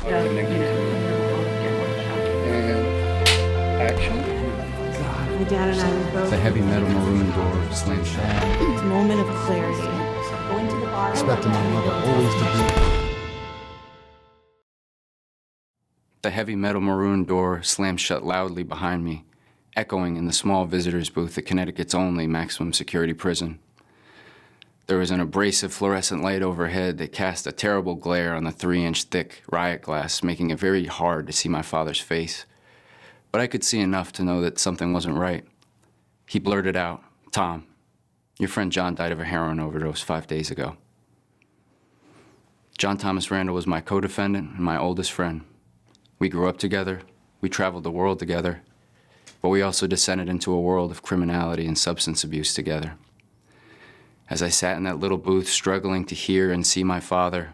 And action. My dad and I were both. The heavy metal maroon door slammed shut. Moment of clarity. Going to the bar. Expecting my mother always to be. The heavy metal maroon door slammed shut loudly behind me, echoing in the small visitor's booth at Connecticut's only maximum security prison. There was an abrasive fluorescent light overhead that cast a terrible glare on the 3-inch thick riot glass, making it very hard to see my father's face. But I could see enough to know that something wasn't right. He blurted out, "Tom, your friend John died of a heroin overdose 5 days ago." John Thomas Randall was my co-defendant and my oldest friend. We grew up together, we traveled the world together, but we also descended into a world of criminality and substance abuse together. As I sat in that little booth struggling to hear and see my father,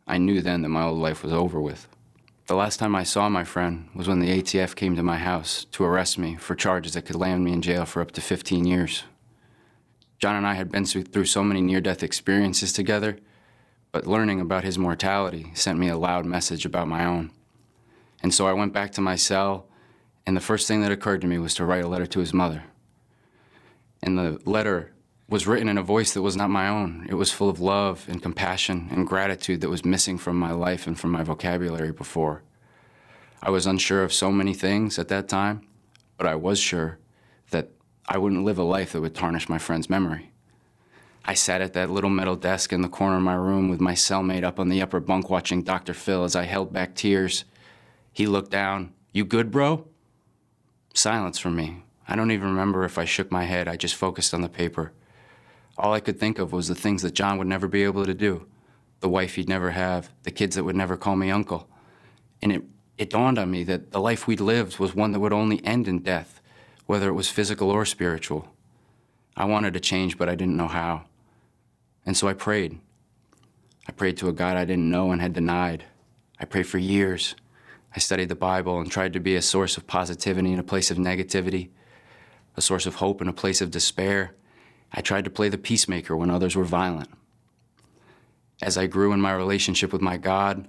I knew then that my old life was over with. The last time I saw my friend was when the ATF came to my house to arrest me for charges that could land me in jail for up to 15 years. John and I had been through so many near-death experiences together, but learning about his mortality sent me a loud message about my own. And so I went back to my cell, and the first thing that occurred to me was to write a letter to his mother. And the letter was written in a voice that was not my own. It was full of love and compassion and gratitude that was missing from my life and from my vocabulary before. I was unsure of so many things at that time, but I was sure that I wouldn't live a life that would tarnish my friend's memory. I sat at that little metal desk in the corner of my room with my cellmate up on the upper bunk watching Dr. Phil as I held back tears. He looked down. "You good, bro?" Silence from me. I don't even remember if I shook my head. I just focused on the paper. All I could think of was the things that John would never be able to do, the wife he'd never have, the kids that would never call me uncle. And it dawned on me that the life we'd lived was one that would only end in death, whether it was physical or spiritual. I wanted to change, but I didn't know how. And so I prayed. I prayed to a God I didn't know and had denied. I prayed for years. I studied the Bible and tried to be a source of positivity in a place of negativity, a source of hope in a place of despair. I tried to play the peacemaker when others were violent. As I grew in my relationship with my God,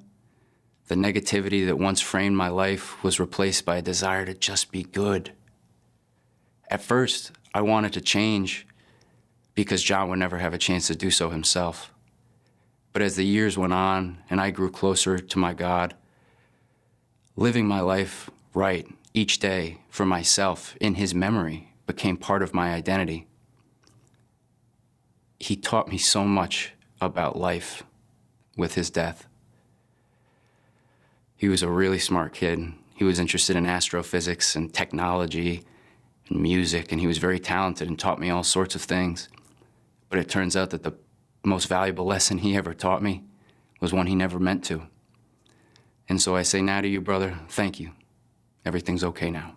the negativity that once framed my life was replaced by a desire to just be good. At first, I wanted to change because John would never have a chance to do so himself. But as the years went on and I grew closer to my God, living my life right each day for myself in his memory became part of my identity. He taught me so much about life with his death. He was a really smart kid. He was interested in astrophysics and technology and music, and he was very talented and taught me all sorts of things. But it turns out that the most valuable lesson he ever taught me was one he never meant to. And so I say now to you, brother, thank you. Everything's okay now.